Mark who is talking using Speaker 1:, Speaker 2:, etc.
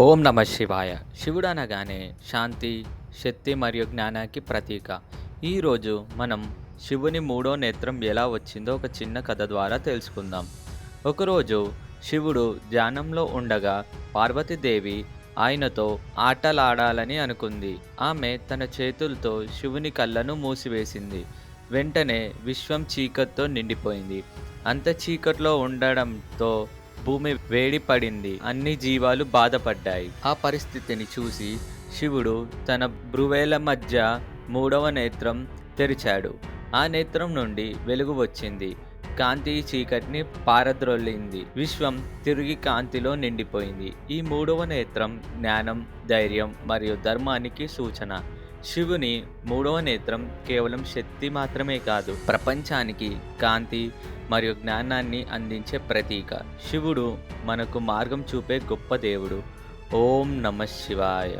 Speaker 1: ఓం నమ శివాయ. శివుడు అనగానే శాంతి, శక్తి మరియు జ్ఞానానికి ప్రతీక. ఈరోజు మనం శివుని మూడో నేత్రం ఎలా వచ్చిందో ఒక చిన్న కథ ద్వారా తెలుసుకుందాం. ఒకరోజు శివుడు ధ్యానంలో ఉండగా పార్వతీదేవి ఆయనతో ఆటలాడాలని అనుకుంది. ఆమె తన చేతులతో శివుని కళ్ళను మూసివేసింది. వెంటనే విశ్వం చీకటితో నిండిపోయింది. అంత చీకట్లో ఉండడంతో భూమి వేడి పడింది. అన్ని జీవాలు బాధపడ్డాయి. ఆ పరిస్థితిని చూసి శివుడు తన భ్రువేల మధ్య మూడవ నేత్రం తెరిచాడు. ఆ నేత్రం నుండి వెలుగు వచ్చింది. కాంతి చీకటిని పారద్రోలింది. విశ్వం తిరిగి కాంతిలో నిండిపోయింది. ఈ మూడవ నేత్రం జ్ఞానం, ధైర్యం మరియు ధర్మానికి సూచన. శివుని మూడవ నేత్రం కేవలం శక్తి మాత్రమే కాదు, ప్రపంచానికి కాంతి మరియు జ్ఞానాన్ని అందించే ప్రతీక. శివుడు మనకు మార్గం చూపే గొప్ప దేవుడు. ఓం నమ శివాయ.